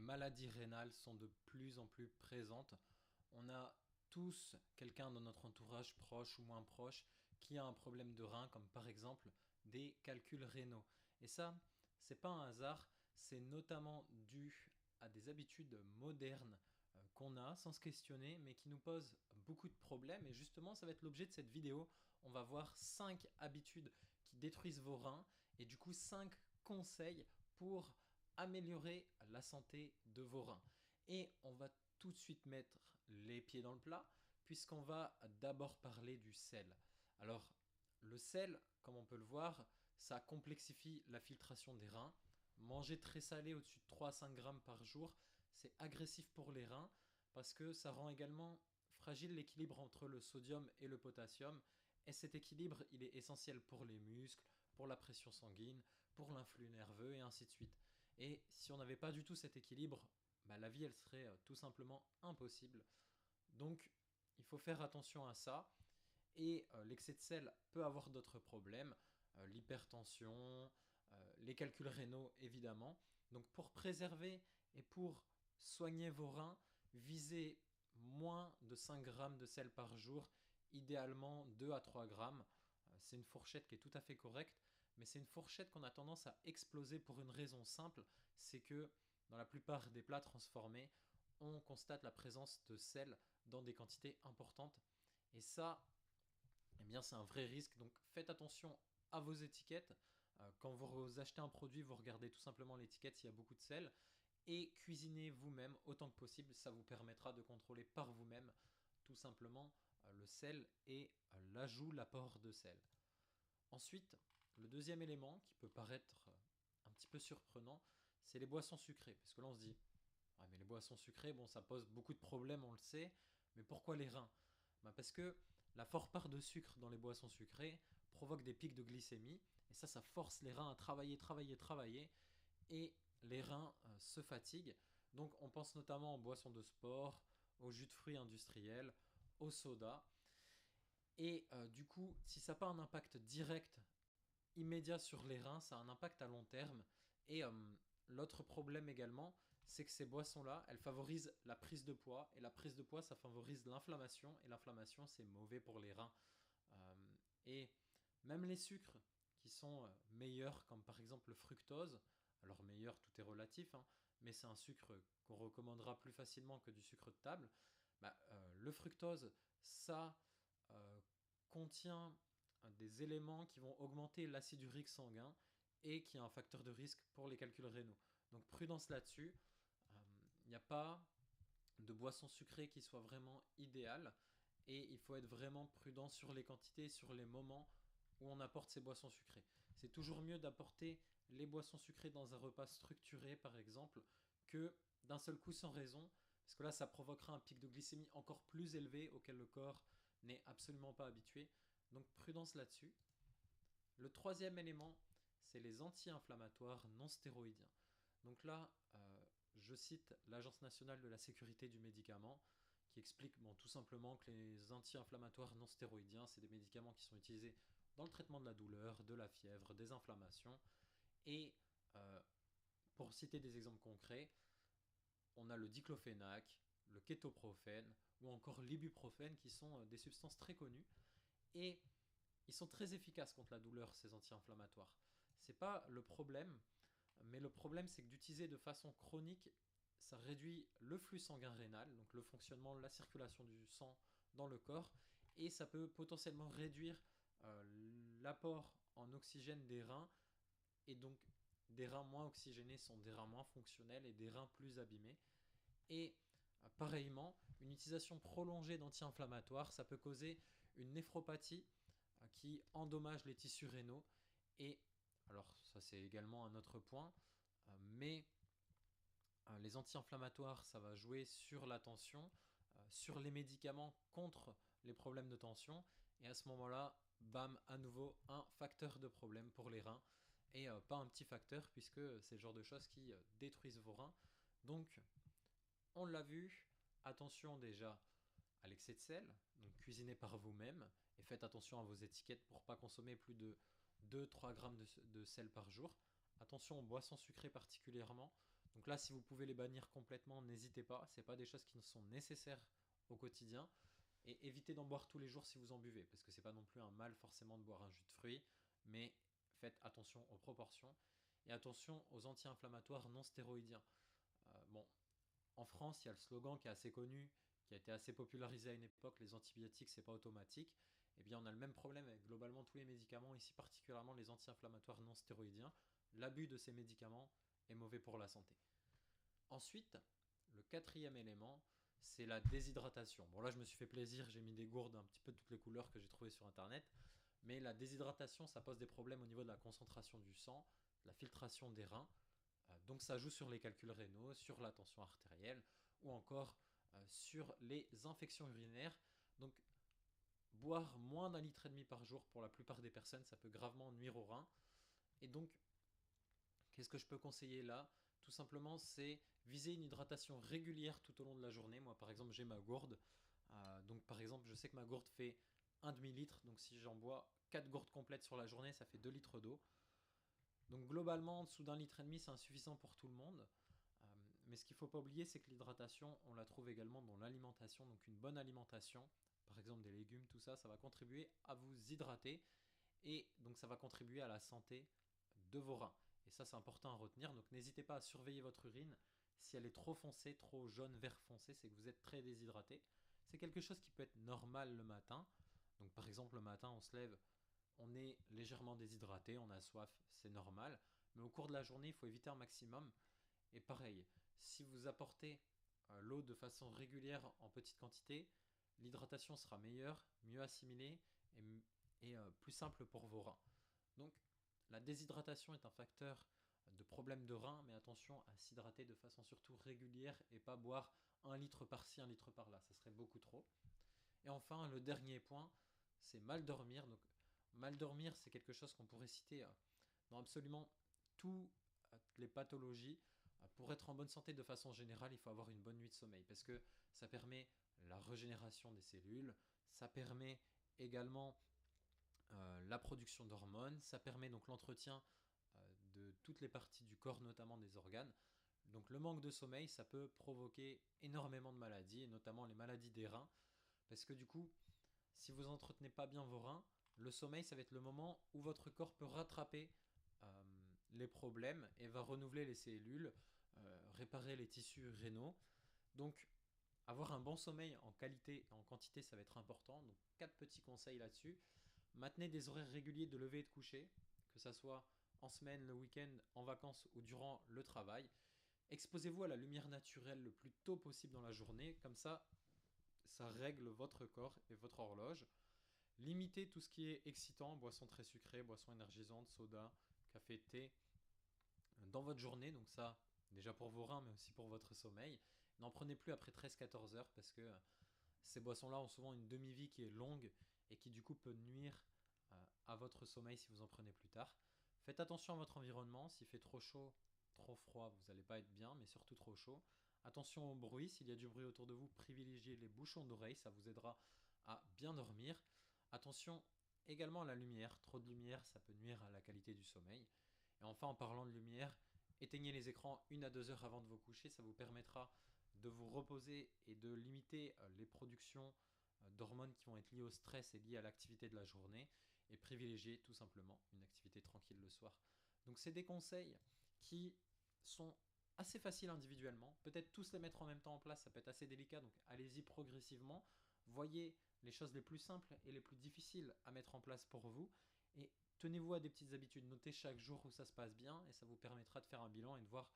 maladies rénales sont de plus en plus présentes. On a tous quelqu'un dans notre entourage proche ou moins proche qui a un problème de rein, comme par exemple des calculs rénaux. Et ça, c'est pas un hasard, c'est notamment dû à des habitudes modernes qu'on a sans se questionner, mais qui nous posent beaucoup de problèmes. Et justement, ça va être l'objet de cette vidéo. On va voir 5 habitudes qui détruisent vos reins et du coup 5 conseils pour améliorer la santé de vos reins. Et on va tout de suite mettre les pieds dans le plat, puisqu'on va d'abord parler du sel. Alors, le sel, comme on peut le voir, ça complexifie la filtration des reins. Manger très salé au-dessus de 3 à 5 grammes par jour, c'est agressif pour les reins, parce que ça rend également fragile l'équilibre entre le sodium et le potassium. Et cet équilibre, il est essentiel pour les muscles, pour la pression sanguine, pour l'influx nerveux et ainsi de suite. Et si on n'avait pas du tout cet équilibre, bah, la vie elle serait tout simplement impossible. Donc il faut faire attention à ça. Et l'excès de sel peut avoir d'autres problèmes, l'hypertension, les calculs rénaux évidemment. Donc pour préserver et pour soigner vos reins, visez moins de 5 grammes de sel par jour, idéalement 2 à 3 grammes. C'est une fourchette qui est tout à fait correcte, mais c'est une fourchette qu'on a tendance à exploser pour une raison simple, c'est que dans la plupart des plats transformés, on constate la présence de sel dans des quantités importantes. Et ça, eh bien, c'est un vrai risque. Donc faites attention à vos étiquettes. Quand vous achetez un produit, vous regardez tout simplement l'étiquette s'il y a beaucoup de sel et cuisinez vous-même autant que possible. Ça vous permettra de contrôler par vous-même tout simplement le sel et l'ajout, l'apport de sel. Ensuite, le deuxième élément qui peut paraître un petit peu surprenant, c'est les boissons sucrées. Parce que là, on se dit, ouais, mais les boissons sucrées, bon, ça pose beaucoup de problèmes, on le sait, mais pourquoi les reins? Bah, parce que la forte part de sucre dans les boissons sucrées provoque des pics de glycémie, et ça force les reins à travailler, travailler, travailler, et les reins se fatiguent. Donc on pense notamment aux boissons de sport, aux jus de fruits industriels, aux sodas. Et du coup, si ça n'a pas un impact direct, immédiat sur les reins, ça a un impact à long terme. Et l'autre problème également, c'est que ces boissons-là, elles favorisent la prise de poids. Et la prise de poids, ça favorise l'inflammation. Et l'inflammation, c'est mauvais pour les reins. Et même les sucres qui sont meilleurs, comme par exemple le fructose, alors meilleur, tout est relatif, hein, mais c'est un sucre qu'on recommandera plus facilement que du sucre de table. Bah, le fructose, ça euh, contient des éléments qui vont augmenter l'acide urique sanguin et qui est un facteur de risque pour les calculs rénaux. Donc prudence là-dessus. Il n'y a pas de boisson sucrée qui soit vraiment idéale et il faut être vraiment prudent sur les quantités, sur les moments où on apporte ces boissons sucrées. C'est toujours mieux d'apporter les boissons sucrées dans un repas structuré par exemple que d'un seul coup sans raison parce que là ça provoquera un pic de glycémie encore plus élevé auquel le corps n'est absolument pas habitué. Donc prudence là-dessus. Le troisième élément, c'est les anti-inflammatoires non stéroïdiens. Donc là, je cite l'Agence nationale de la sécurité du médicament qui explique bon, tout simplement que les anti-inflammatoires non stéroïdiens, c'est des médicaments qui sont utilisés dans le traitement de la douleur, de la fièvre, des inflammations. Et euh, pour citer des exemples concrets, on a le diclofénac, le kétoprophène ou encore l'ibuprofène qui sont des substances très connues. Et ils sont très efficaces contre la douleur, ces anti-inflammatoires. C'est pas le problème, mais le problème c'est que d'utiliser de façon chronique, ça réduit le flux sanguin rénal, donc le fonctionnement, la circulation du sang dans le corps, et ça peut potentiellement réduire l'apport en oxygène des reins, et donc des reins moins oxygénés sont des reins moins fonctionnels et des reins plus abîmés. Et pareillement, une utilisation prolongée d'anti-inflammatoires, ça peut causer une néphropathie qui endommage les tissus rénaux. Et alors ça c'est également un autre point, mais les anti-inflammatoires ça va jouer sur la tension, sur les médicaments contre les problèmes de tension. Et à ce moment-là, bam, à nouveau un facteur de problème pour les reins. Et pas un petit facteur puisque c'est le genre de choses qui détruisent vos reins. Donc on l'a vu, attention déjà à l'excès de sel, donc cuisinez par vous-même et faites attention à vos étiquettes pour ne pas consommer plus de 2-3 grammes de sel par jour. Attention aux boissons sucrées particulièrement, Donc là, si vous pouvez les bannir complètement, n'hésitez pas. C'est pas des choses qui sont nécessaires au quotidien. Et évitez d'en boire tous les jours si vous en buvez, parce que c'est pas non plus un mal forcément de boire un jus de fruits, mais faites attention aux proportions et attention aux anti-inflammatoires non stéroïdiens. Bon, en France, il y a le slogan qui est assez connu, qui a été assez popularisé à une époque, les antibiotiques, c'est pas automatique. Eh bien, on a le même problème avec globalement tous les médicaments, ici particulièrement les anti-inflammatoires non stéroïdiens. L'abus de ces médicaments est mauvais pour la santé. Ensuite, le quatrième élément, c'est la déshydratation. Bon là, je me suis fait plaisir, j'ai mis des gourdes un petit peu de toutes les couleurs que j'ai trouvées sur internet. Mais la déshydratation, ça pose des problèmes au niveau de la concentration du sang, de la filtration des reins. Donc ça joue sur les calculs rénaux, sur la tension artérielle ou encore sur les infections urinaires. Donc boire moins d'un litre et demi par jour pour la plupart des personnes, ça peut gravement nuire aux reins. Et donc, qu'est-ce que je peux conseiller là? Tout simplement, c'est viser une hydratation régulière tout au long de la journée. Moi, par exemple, j'ai ma gourde. Donc, par exemple, je sais que ma gourde fait un demi-litre. Donc, si j'en bois 4 gourdes complètes sur la journée, ça fait 2 litres d'eau. Donc, globalement, en dessous d'un litre et demi, c'est insuffisant pour tout le monde. Mais ce qu'il ne faut pas oublier, c'est que l'hydratation, on la trouve également dans l'alimentation. Donc, une bonne alimentation, par exemple des légumes, tout ça, ça va contribuer à vous hydrater. Et donc, ça va contribuer à la santé de vos reins. Et ça, c'est important à retenir. Donc, n'hésitez pas à surveiller votre urine. Si elle est trop foncée, trop jaune, vert foncé, c'est que vous êtes très déshydraté. C'est quelque chose qui peut être normal le matin. Donc, par exemple, le matin, on se lève, on est légèrement déshydraté, on a soif, c'est normal. Mais au cours de la journée, il faut éviter un maximum. Et pareil, si vous apportez l'eau de façon régulière en petite quantité, l'hydratation sera meilleure, mieux assimilée et plus simple pour vos reins. Donc la déshydratation est un facteur de problème de reins, mais attention à s'hydrater de façon surtout régulière et pas boire un litre par-ci, un litre par-là, ça serait beaucoup trop. Et enfin, le dernier point, c'est mal dormir. Donc mal dormir, c'est quelque chose qu'on pourrait citer dans absolument toutes les pathologies. Pour être en bonne santé de façon générale, il faut avoir une bonne nuit de sommeil parce que ça permet la régénération des cellules, ça permet également la production d'hormones, ça permet donc l'entretien de toutes les parties du corps, notamment des organes. Donc le manque de sommeil, ça peut provoquer énormément de maladies, et notamment les maladies des reins, parce que du coup, si vous entretenez pas bien vos reins, le sommeil, ça va être le moment où votre corps peut rattraper euh, les problèmes et va renouveler les cellules, réparer les tissus rénaux. Donc, avoir un bon sommeil en qualité et en quantité, ça va être important. Donc, 4 petits conseils là-dessus. Maintenez des horaires réguliers de lever et de coucher, que ce soit en semaine, le week-end, en vacances ou durant le travail. Exposez-vous à la lumière naturelle le plus tôt possible dans la journée, comme ça règle votre corps et votre horloge. Limitez tout ce qui est excitant, boissons très sucrées, boissons énergisantes, soda, café, thé, dans votre journée. Donc ça, déjà pour vos reins, mais aussi pour votre sommeil. N'en prenez plus après 13-14 heures parce que ces boissons-là ont souvent une demi-vie qui est longue et qui du coup peut nuire à votre sommeil si vous en prenez plus tard. Faites attention à votre environnement. S'il fait trop chaud, trop froid, vous n'allez pas être bien, mais surtout trop chaud. Attention au bruit. S'il y a du bruit autour de vous, privilégiez les bouchons d'oreilles. Ça vous aidera à bien dormir. Attention également à la lumière. Trop de lumière, ça peut nuire à la qualité du sommeil. Et enfin, en parlant de lumière, éteignez les écrans 1 à 2 heures avant de vous coucher. Ça vous permettra de vous reposer et de limiter les productions d'hormones qui vont être liées au stress et liées à l'activité de la journée et privilégier tout simplement une activité tranquille le soir. Donc c'est des conseils qui sont assez faciles individuellement. Peut-être tous les mettre en même temps en place, ça peut être assez délicat, donc allez-y progressivement. Voyez les choses les plus simples et les plus difficiles à mettre en place pour vous et tenez-vous à des petites habitudes. Notez chaque jour où ça se passe bien et ça vous permettra de faire un bilan et de voir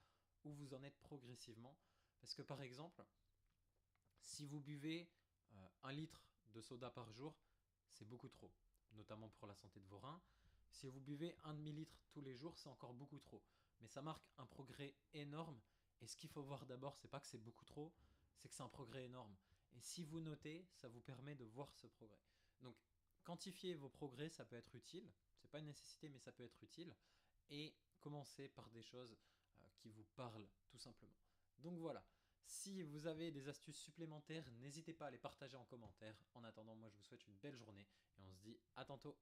où vous en êtes progressivement. Parce que par exemple, si vous buvez 1 litre de soda par jour, c'est beaucoup trop, notamment pour la santé de vos reins. Si vous buvez un demi-litre tous les jours, c'est encore beaucoup trop. Mais ça marque un progrès énorme. Et ce qu'il faut voir d'abord, c'est pas que c'est beaucoup trop, c'est que c'est un progrès énorme. Et si vous notez, ça vous permet de voir ce progrès. Donc, quantifier vos progrès, ça peut être utile. C'est pas une nécessité, mais ça peut être utile. Et commencez par des choses qui vous parlent, tout simplement. Donc voilà. Si vous avez des astuces supplémentaires, n'hésitez pas à les partager en commentaire. En attendant, moi je vous souhaite une belle journée et on se dit à tantôt.